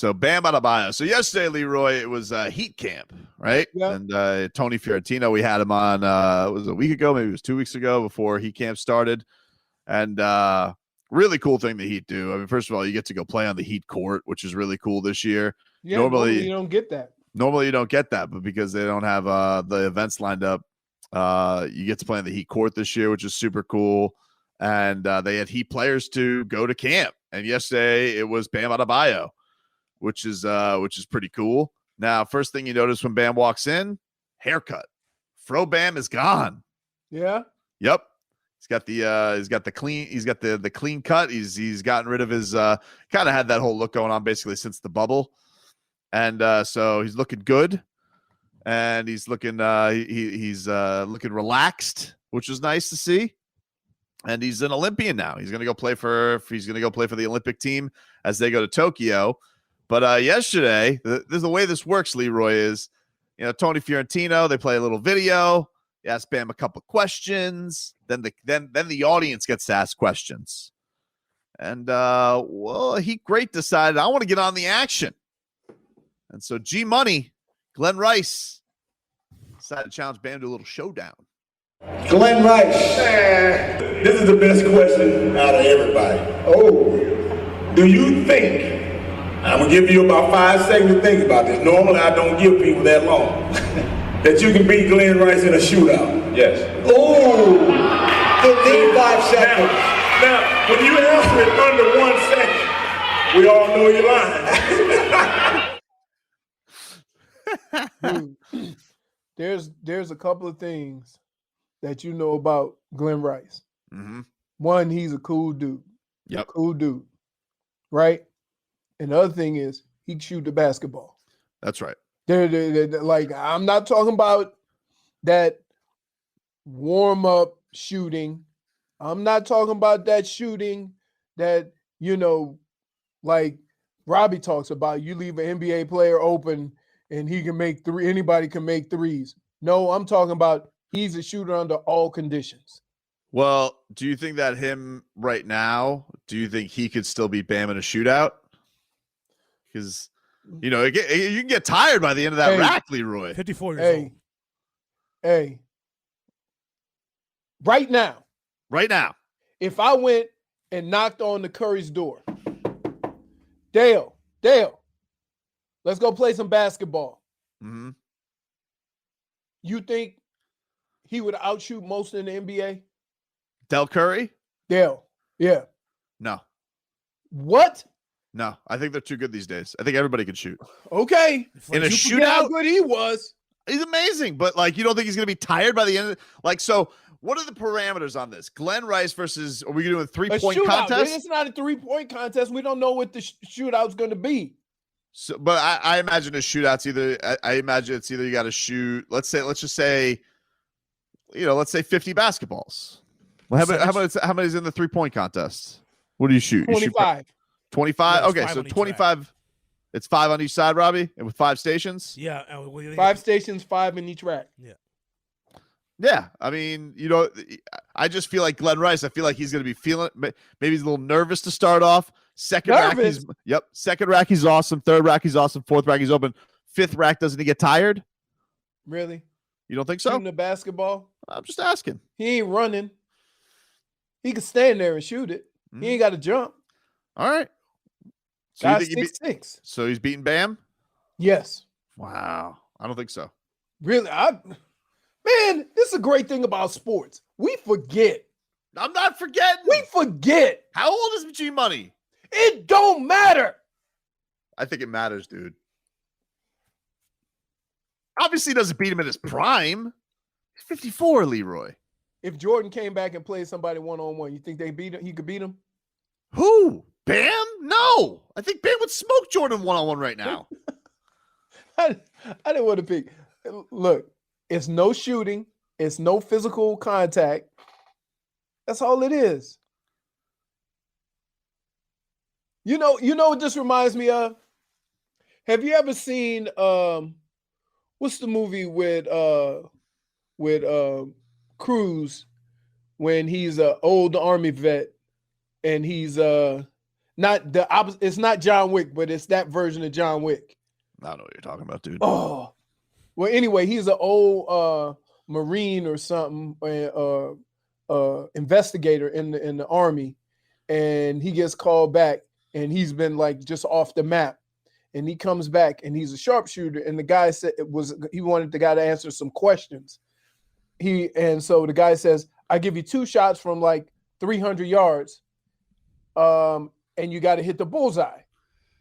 So Bam Adebayo. So yesterday, Leroy, it was Heat camp, right? Yeah. And Tony Fiorentino, we had him on, it was a week ago, maybe it was 2 weeks ago before Heat camp started. And really cool thing the Heat do. I mean, first of all, you get to go play on the Heat court, which is really cool this year. Yeah, normally you don't get that. Normally you don't get that, but because they don't have the events lined up, you get to play on the Heat court this year, which is super cool. And they had Heat players to go to camp. And yesterday it was Bam Adebayo, which is pretty cool. Now, first thing you notice when Bam walks in, haircut. Fro Bam is gone. Yeah. Yep. He's got the clean cut. He's gotten rid of his kind of had that whole look going on basically since the bubble. And so he's looking good. And he's looking looking relaxed, which is nice to see. And he's an Olympian now. He's gonna go play for the Olympic team as they go to Tokyo. But yesterday, the way this works, Leroy, is Tony Fiorentino. They play a little video. You ask Bam a couple questions. Then the audience gets to ask questions. And Heat Great decided I want to get on the action. And so G Money, Glen Rice, decided to challenge Bam to a little showdown. Glen Rice, this is the best question out of everybody. Oh, do you think? I'm gonna give you about 5 seconds to think about this. Normally, I don't give people that long. That you can beat Glen Rice in a shootout. Yes. Oh, in 5 seconds. Now, when you answer it under 1 second, we all know you're lying. Dude, there's a couple of things that you know about Glen Rice. Mm-hmm. One, he's a cool dude. Yep. Cool dude. Right? And the other thing is he can shoot the basketball. That's right. They're like, I'm not talking about that warm-up shooting. I'm not talking about that shooting that, like Robbie talks about. You leave an NBA player open and he can make three. Anybody can make threes. No, I'm talking about he's a shooter under all conditions. Well, do you think that him right now, do you think he could still beat Bam in a shootout? Because, you can get tired by the end of that rack, Leroy. 54 years old. Hey. Right now, if I went and knocked on the Curry's door, Dale, let's go play some basketball. Mm-hmm. You think he would outshoot most in the NBA? Del Curry? Dale, yeah. No. What? No, I think they're too good these days. I think everybody can shoot. Okay. In a shootout? How good he was. He's amazing, but you don't think he's going to be tired by the end of it? So what are the parameters on this? Glen Rice versus, are we going to do a 3-point contest? It's not a 3-point contest. We don't know what the shootout's going to be. So, but I imagine a shootout's either, I imagine it's either you got to shoot, let's just say 50 basketballs. Well, how many's in the 3-point contest? What do you shoot? 25. 25? Yeah, okay, so 25. It's 5 on each side, Robbie, and with 5 stations? Yeah. 5 stations, 5 in each rack. Yeah. Yeah. I mean, I just feel like Glen Rice, I feel like he's going to be feeling, maybe he's a little nervous to start off. Second rack, he's awesome. Third rack, he's awesome. Fourth rack, he's open. Fifth rack, doesn't he get tired? Really? You don't think so? Shooting the basketball? I'm just asking. He ain't running. He can stand there and shoot it. He ain't got to jump. All right. So Guy's 6'6". So he's beating Bam? Yes. Wow. I don't think so. Really? Man, this is a great thing about sports. We forget. I'm not forgetting. We forget. How old is G Money? It don't matter. I think it matters, dude. Obviously, he doesn't beat him in his prime. He's 54, Leroy. If Jordan came back and played somebody one-on-one, you think they beat him? He could beat him? Who? Bam? No. I think Bam would smoke Jordan one-on-one right now. I didn't want to pick. Look, it's no shooting. It's no physical contact. That's all it is. You know what this reminds me of? Have you ever seen what's the movie with Cruz when he's an old Army vet and he's not Not the opposite. It's not John Wick, but it's that version of John Wick. I don't know what you're talking about, dude. Oh, well. Anyway, he's an old Marine or something, investigator in the Army, and he gets called back, and he's been like just off the map, and he comes back, and he's a sharpshooter, and the guy said he wanted the guy to answer some questions. So the guy says, "I give you 2 shots from like 300 yards, and you got to hit the bullseye."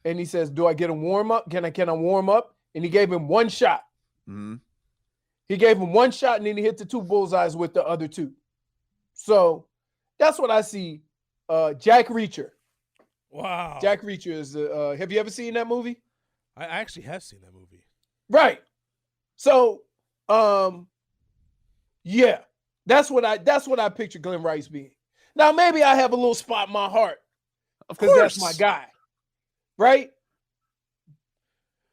And he says, "Do I get a warm up? Can I warm up?" And he gave him 1 shot. Mm-hmm. He gave him 1 shot, and then he hit the 2 bullseyes with the other 2. So that's what I see. Jack Reacher. Wow. Jack Reacher is. Have you ever seen that movie? I actually have seen that movie. Right. So, yeah, that's what I picture Glen Rice being. Now maybe I have a little spot in my heart because that's my guy. Right?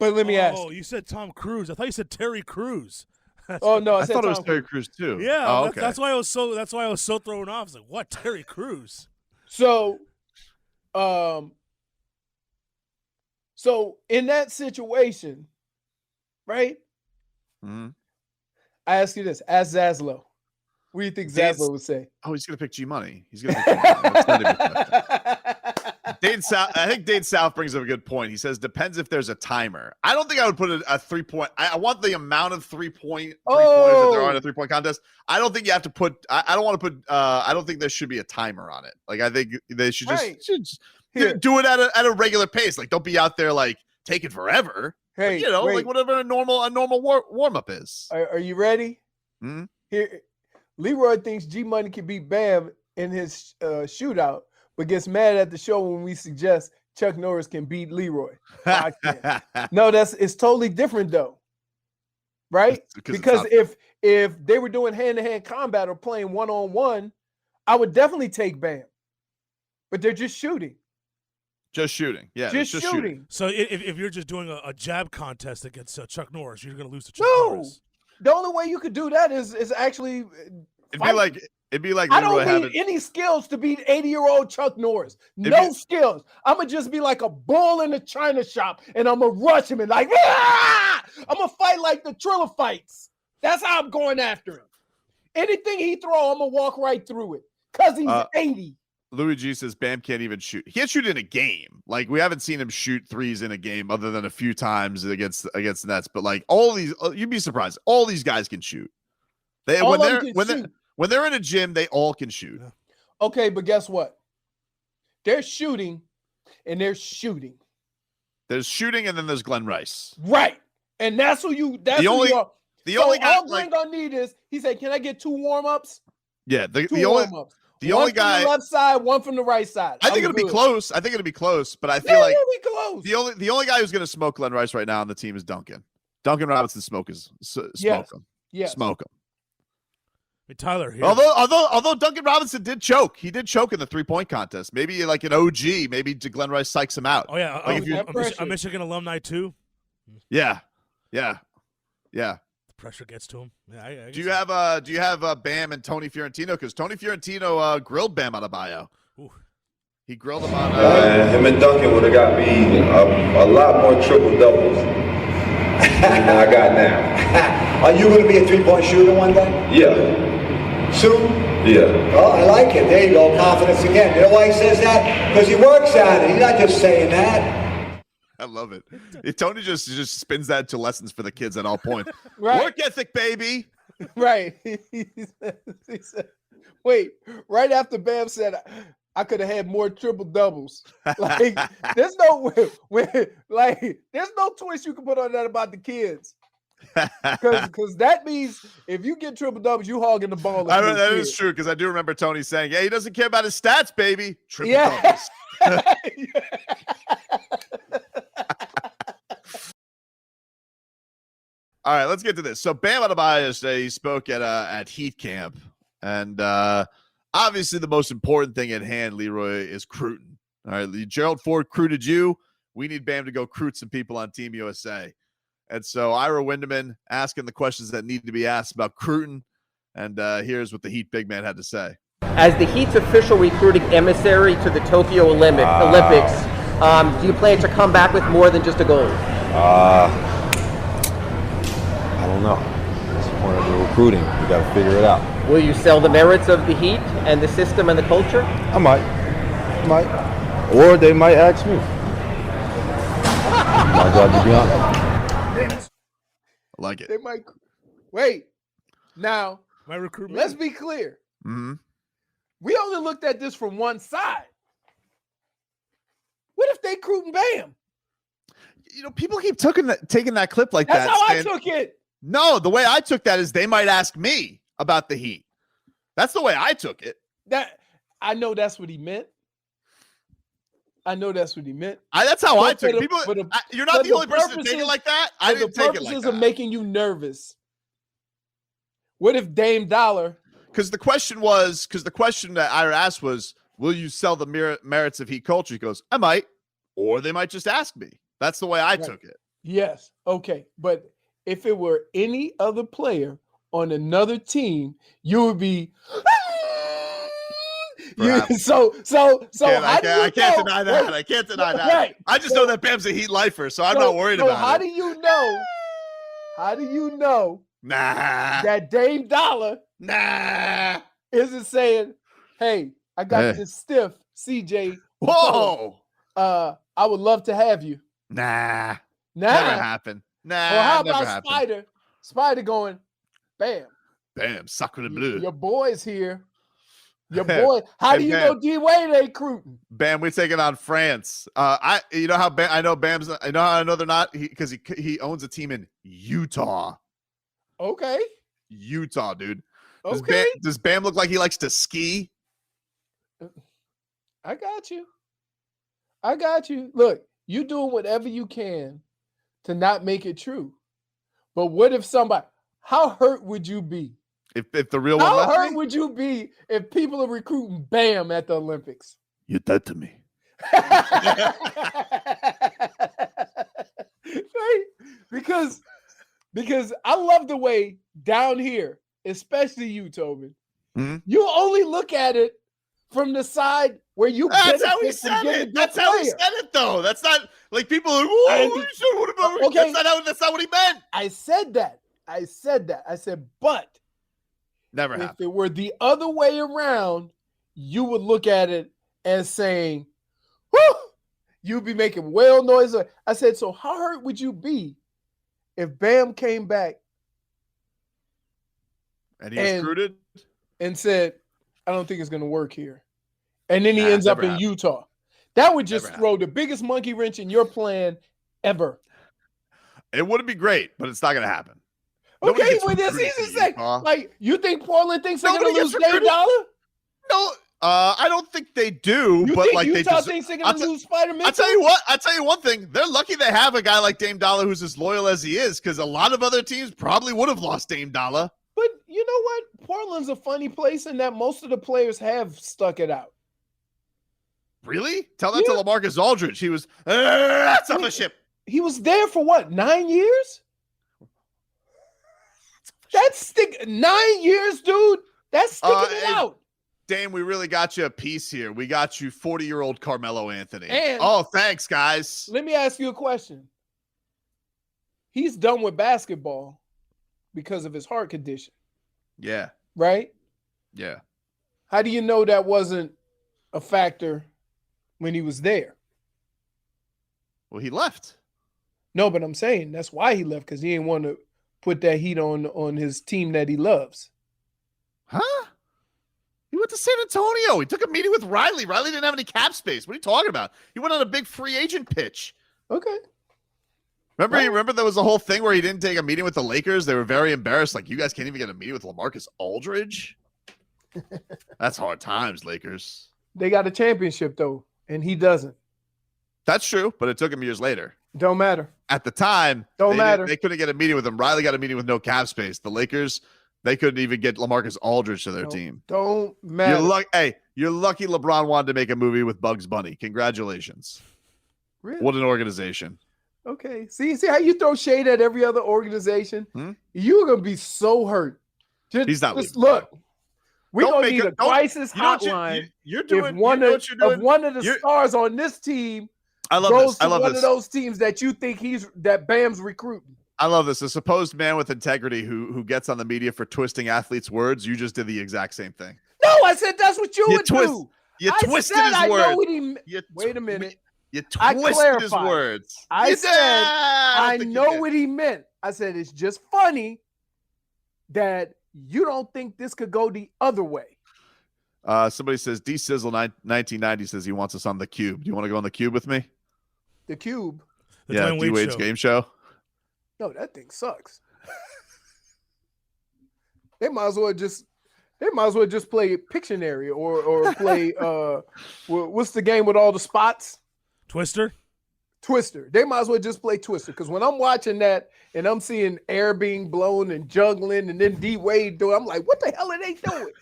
But let me ask. Oh, you said Tom Cruise. I thought you said Terry Crews. Oh no, I thought it was Terry Crews too. Yeah, oh, okay. That's why I was so thrown off. I was like, what, Terry Crews? So in that situation, right? Mm-hmm. I ask you this: ask Zaslow. What do you think Zaslow would say? Oh, he's gonna pick G Money. He's gonna pick G Money. That's not even I think Dane South brings up a good point. He says, depends if there's a timer. I don't think I would put a 3-point. I want the amount of 3-point pointers that there are in a 3-point contest. I don't think you have to put, I don't want to put, I don't think there should be a timer on it. Like, I think they should just do it at a regular pace. Like, don't be out there like taking forever. Hey, but, like whatever a normal warm up is. Are you ready? Mm-hmm. Here, Leroy thinks G Money can beat Bam in his shootout, but gets mad at the show when we suggest Chuck Norris can beat Leroy. No, it's totally different though, right? Because if they were doing hand-to-hand combat or playing one-on-one, I would definitely take Bam. But they're just shooting. Just shooting. Yeah. Just shooting. So if you're just doing a jab contest against Chuck Norris, you're going to lose to Chuck Norris. The only way you could do that is actually It'd be like I don't need any skills to beat 80-year-old Chuck Norris. No skills. I'm going to just be like a bull in a china shop, and I'm going to rush him and like, ah! I'm going to fight like the Triller fights. That's how I'm going after him. Anything he throw, I'm going to walk right through it because he's 80. Louis G says Bam can't even shoot. He can't shoot in a game. Like, we haven't seen him shoot threes in a game other than a few times against the Nets. But like all these, you'd be surprised. All these guys can shoot. When they're in a gym, they all can shoot. Okay, but guess what? They're shooting, and they're shooting. There's shooting, and then there's Glen Rice. Right, and that's who you. That's the only. Who you are. The only guy. All Glen gonna need is he said, "Can I get 2 warm-ups?" Yeah, the only warm-ups. The one only guy from the left side, one from the right side. I think it'll be close. But I feel like close. The only guy who's going to smoke Glen Rice right now on the team is Duncan. Duncan Robinson smoke him. Yes. Smoke him. Hey, Tyler here. Although Duncan Robinson did choke. He did choke in the 3-point contest. Maybe like an OG. Maybe Glen Rice psychs him out. Oh yeah, a Michigan alumni too. Yeah. Pressure gets to him. Yeah, do you have Bam and Tony Fiorentino? Because Tony Fiorentino grilled Bam Adebayo. Ooh. He grilled him on. Him and Duncan would have got me a lot more triple doubles than I got now. Are you going to be a 3-point shooter one day? Yeah. Soon? Yeah. Oh, I like it. There you go. Confidence again. You know why he says that? Because he works at it. He's not just saying that. I love it. Tony just spins that into lessons for the kids at all points. Right. Work ethic, baby. Right. He said, wait, right after Bam said, I could have had more triple doubles. Like, there's no twist you can put on that about the kids. Because that means if you get triple doubles, you hogging the ball. That is true, because I do remember Tony saying, "Yeah, he doesn't care about his stats, baby." Triple doubles. All right, let's get to this. So Bam Adebayo he spoke at Heat Camp, and obviously the most important thing at hand, Leroy, is recruiting. All right, Gerald Ford recruited you. We need Bam to go recruit some people on Team USA. And so Ira Winderman asking the questions that need to be asked about recruiting, and here's what the Heat big man had to say. As the Heat's official recruiting emissary to the Tokyo Olympics, do you plan to come back with more than just a gold? I don't know. That's the point of the recruiting. We got to figure it out. Will you sell the merits of the Heat and the system and the culture? I might. Or they might ask me. My job to be honest. I like it. They might wait. Now, My recruitment. let's be clear. Mm-hmm. We only looked at this from one side. What if they recruiting Bam? You know, people keep taking that clip like That's that. how I saying, took it. No, the way I took that is they might ask me about the Heat. That's the way I took it. That I know that's what he meant. That's how I But took for it. the- People, for the- you're not for the the only person to take it purposes- like that. I For the didn't take it like purposes that. of making you nervous. What if Dame Dollar? Because the question that I asked was, will you sell the merits of Heat culture? He goes, I might, or they might just ask me. That's the way I took it. Yes. Okay. But if it were any other player on another team, you would be. Perhaps. So I can't deny that. I can't deny that. Right. I just know that Bam's a Heat lifer, so I'm not worried so about how it. do you know? How do you know Nah. that Dame Dollar Nah. isn't saying, "Hey, I got Hey. this stiff CJ. Whoa. I would love to have you." Nah. Nah. Never happened. Nah. Or how never about happened. Spider? Spider going, bam. Bam. Sacre bleu. Your boy's here. Your Hey, boy. How hey, do you Bam. know D Wade ain't recruiting? Bam, we're taking on France. You know how I know Bam's. I know how I know they're not because he owns a team in Utah. Okay. Utah, dude. Okay. Does Bam look like he likes to ski? I got you. Look, you doing whatever you can to not make it true. But what if somebody? How hurt would you be? If the real one How left hurt me, would you be if people are recruiting Bam at the Olympics? you're dead to me. Right? Because I love the way down here, especially you, Tobin, Mhm. you only look at it from the side where you That's how he benefit from said getting a it. good That's how he player. said it, though. That's not like people are. Whoa, you said what about? Okay. That's not what he meant. I said that. I said, but Never if happened. it were the other way around, you would look at it as saying, whew, you'd be making whale noise. I said, so how hurt would you be if Bam came back And he was recruited. and said, I don't think it's going to work here. And then he Nah, ends up never in happened. Utah. That would just Never throw the biggest monkey wrench in your plan ever. It wouldn't be great, but it's not going to happen. Okay, well, that's easy to say. Like, you think Portland thinks they're going to lose Dame Dollar? No, I don't think they do. You but think like Utah they thinks they're going to lose Spider-Man? I'll tell you what. I'll tell you one thing. They're lucky they have a guy like Dame Dollar who's as loyal as he is, because a lot of other teams probably would have lost Dame Dollar. But you know what? Portland's a funny place in that most of the players have stuck it out. Really? Tell that to LaMarcus Aldridge. He was that's off a ship. He was there for what, 9 years? That's 9 years, dude. That's sticking it Hey, out. Dame, we really got you a piece here. We got you 40-year-old Carmelo Anthony. And- oh, thanks, guys. Let me ask you a question. He's done with basketball because of his heart condition, Yeah. right? Yeah. How do you know that wasn't a factor when he was there? Well, he left. No, but I'm saying that's why he left, because he didn't want to put that heat on his team that he loves. Huh? He went to San Antonio. He took a meeting with Riley. Riley didn't have any cap space. What are you talking about? He went on a big free agent pitch. Okay. Remember there was a whole thing where he didn't take a meeting with the Lakers? They were very embarrassed. Like, you guys can't even get a meeting with LaMarcus Aldridge? That's hard times, Lakers. They got a championship, though, and he doesn't. That's true, but it took him years later. Don't matter. At the time, Don't matter. They couldn't get a meeting with him. Riley got a meeting with no cap space. The Lakers, they couldn't even get LaMarcus Aldridge to their team. Don't matter. You're lucky LeBron wanted to make a movie with Bugs Bunny. Congratulations. Really? What an organization. Okay. See how you throw shade at every other organization? You're going to be so hurt. He's not just leaving. look. We're Don't gonna make need it- a don't- crisis you know what hotline. You're doing. If one you know of what you're doing? one of the You're- stars on this team I love goes this. I to love one this. of those teams that you think that Bam's recruiting. I love this. A supposed man with integrity who gets on the media for twisting athletes' words. You just did the exact same thing. No, I said that's what you would do. You I twisted said his I words. know what he. You Wait a minute. You I twisted his clarified. words. I You said did. I don't think you know did. what he meant. I said it's just funny that you don't think this could go the other way. Somebody says D Sizzle 1990 says he wants us on the Cube. Do you want to go on the Cube with me? The Cube. The Yeah, Dwayne D Wade Wade's show. game show. No, that thing sucks. They might as well just play Pictionary or play what's the game with all the spots? Twister. Twister. They might as well just play Twister, because when I'm watching that and I'm seeing air being blown and juggling and then D Wade doing, I'm like, what the hell are they doing?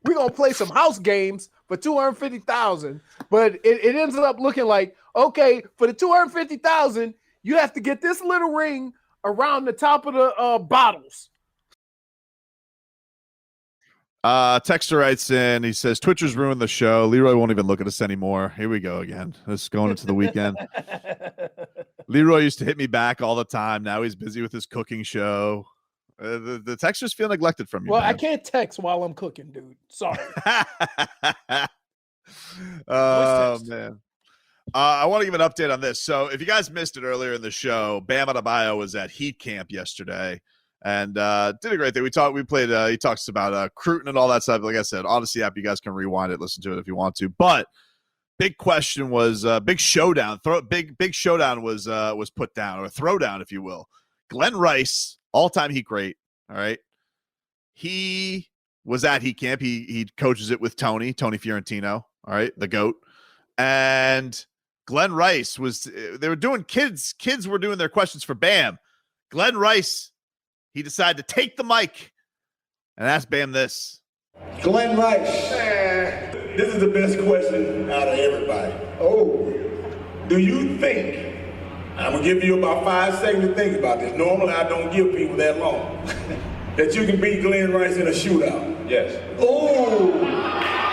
We're gonna play some house games for $250,000, but it ends up looking like, okay, for the $250,000, you have to get this little ring around the top of the bottles. Texter writes in, he says, Twitchers ruined the show. Leroy won't even look at us anymore. Here we go again. This is going into the weekend. Leroy used to hit me back all the time. Now he's busy with his cooking show. The texters feel neglected from you. Well, I man. can't text while I'm cooking, dude. Sorry. Oh, text. man. I want to give an update on this. So if you guys missed it earlier in the show, Bam Adebayo was at Heat Camp yesterday and did a great thing. We played, he talks about Cruton and all that stuff. Like I said, Odyssey app, you guys can rewind it, listen to it if you want to. But big question was big showdown. Big showdown was put down, or a throwdown, if you will. Glen Rice, all-time Heat great. All right. He was at Heat Camp. He coaches it with Tony Fiorentino. All right. The GOAT. And Glen Rice they were doing kids were doing their questions for Bam. Glen Rice, he decided to take the mic and ask Bam this. Glen Rice. This is the best question out of everybody. Oh, do you think, I'm going to give you about 5 seconds to think about this. Normally, I don't give people that long. That you can beat Glen Rice in a shootout? Yes. Ooh,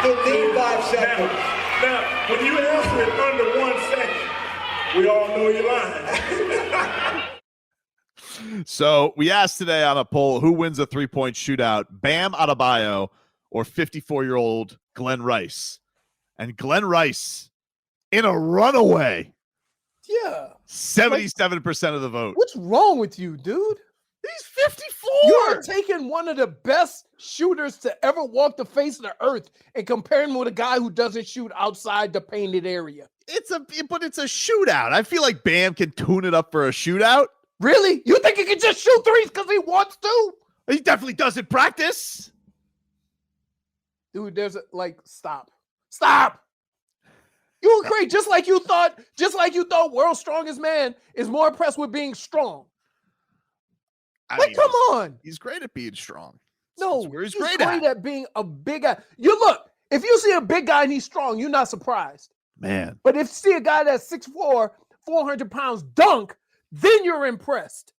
the lead 5 seconds. Now, when you answer it under 1 second, we all know you're lying. So we asked today on a poll, who wins a 3-point shootout, Bam Adebayo or 54-year-old Glen Rice? And Glen Rice, in a runaway, Yeah. 77% of the vote. What's wrong with you, dude? He's 54. You are taking one of the best shooters to ever walk the face of the earth and comparing him with a guy who doesn't shoot outside the painted area. But it's a shootout. I feel like Bam can tune it up for a shootout. Really? You think he can just shoot threes because he wants to? He definitely does in practice. Dude, stop. Stop. You were crazy. Just like you thought world's strongest man is more impressed with being strong. I Like, mean, come on. He's great at being strong. No, That's where he's he's great great at. at being a big guy. If you see a big guy and he's strong, you're not surprised. Man. But if you see a guy that's 6'4", 400 pounds dunk, then you're impressed.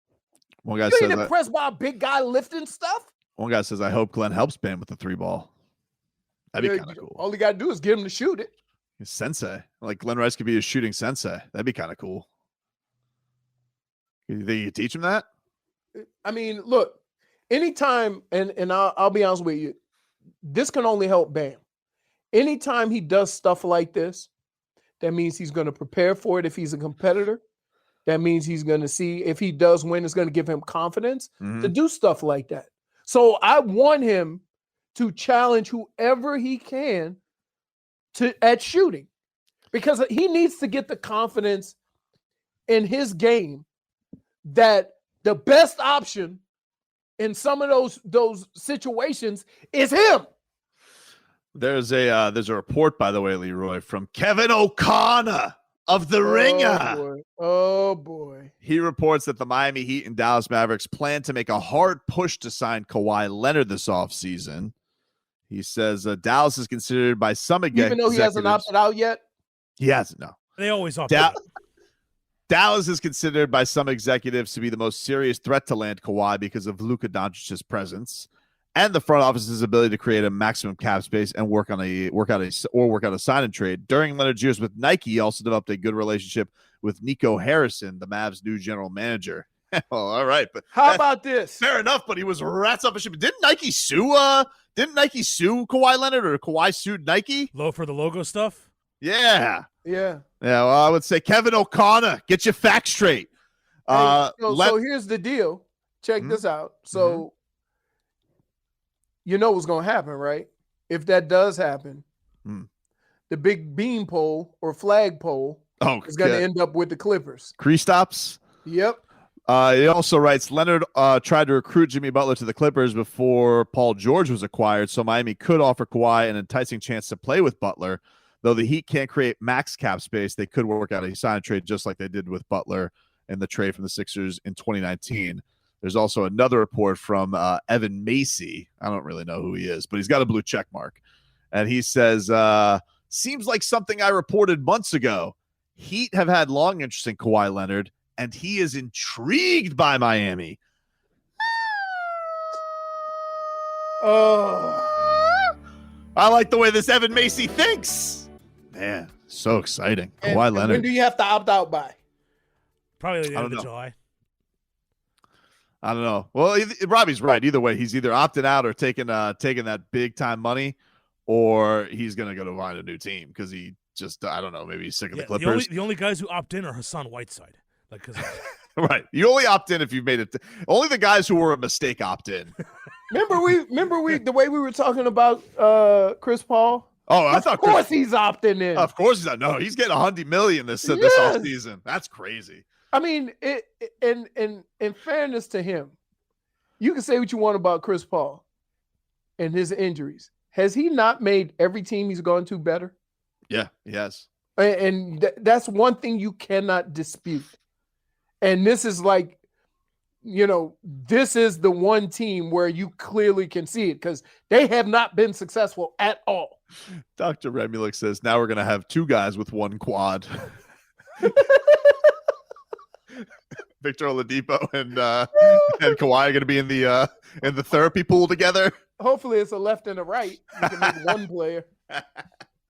One guy You ain't says, impressed by a big guy lifting stuff? I hope Glenn helps Bam with the 3-ball. That'd be kind of cool. All you got to do is get him to shoot it. He's sensei. Like Glen Rice could be a shooting sensei. That'd be kind of cool. You think you could teach him that? I mean, look, anytime, and I'll be honest with you, this can only help Bam. Anytime he does stuff like this, that means he's going to prepare for it if he's a competitor. That means he's going to see if he does win, it's going to give him confidence to do stuff like that. So I want him to challenge whoever he can at shooting, because he needs to get the confidence in his game that the best option in some of those situations is him. There's a report, by the way, Leroy, from Kevin O'Connor of The Ringer. Boy. Oh boy. He reports that the Miami Heat and Dallas Mavericks plan to make a hard push to sign Kawhi Leonard this offseason. He says Dallas is considered by some Even though he hasn't opted out yet? He hasn't, no. They always opt out. Dallas is considered by some executives to be the most serious threat to land Kawhi because of Luka Doncic's presence. and the front office's ability to create a maximum cap space and work out a sign and trade. During Leonard's years with Nike, he also developed a good relationship with Nico Harrison, the Mavs' new general manager. All right, but how about this? Fair enough, but he was rats up a ship. Didn't Nike sue Kawhi Leonard, or Kawhi sued Nike? Low for the logo stuff? Yeah. Well, I would say Kevin O'Connor, get your facts straight. So here's the deal. Check this out. So you know what's going to happen, right? If that does happen, the big beam pole or flag pole is going to end up with the Clippers. Kristaps? Yep. He also writes, Leonard tried to recruit Jimmy Butler to the Clippers before Paul George was acquired, so Miami could offer Kawhi an enticing chance to play with Butler. Though the Heat can't create max cap space, they could work out a sign and trade just like they did with Butler in the trade from the Sixers in 2019. There's also another report from Evan Macy. I don't really know who he is, but he's got a blue check mark. And he says, seems like something I reported months ago. Heat have had long interest in Kawhi Leonard, and he is intrigued by Miami. Oh, I like the way this Evan Macy thinks. Man, so exciting. Kawhi Leonard. When do you have to opt out by? Probably the end of July. I don't know. Well, Robbie's right. Either way, he's either opting out or taking that big time money, or he's going to go to find a new team because he just, I don't know, maybe he's sick of the Clippers. The only guys who opt in are Hassan Whiteside. Right. You only opt in if you've made it. Only the guys who were a mistake opt in. Remember the way we were talking about Chris Paul? Oh, I thought. Of course he's opting in. Of course he's not. No, he's getting $100 million this offseason. That's crazy. I mean, in fairness to him, you can say what you want about Chris Paul and his injuries. Has he not made every team he's gone to better? Yeah, he has. And that's one thing you cannot dispute. And this is like, this is the one team where you clearly can see it because they have not been successful at all. Dr. Remulic says, now we're going to have two guys with one quad. Victor Oladipo and Kawhi are going to be in the therapy pool together. Hopefully it's a left and a right. You can make one player.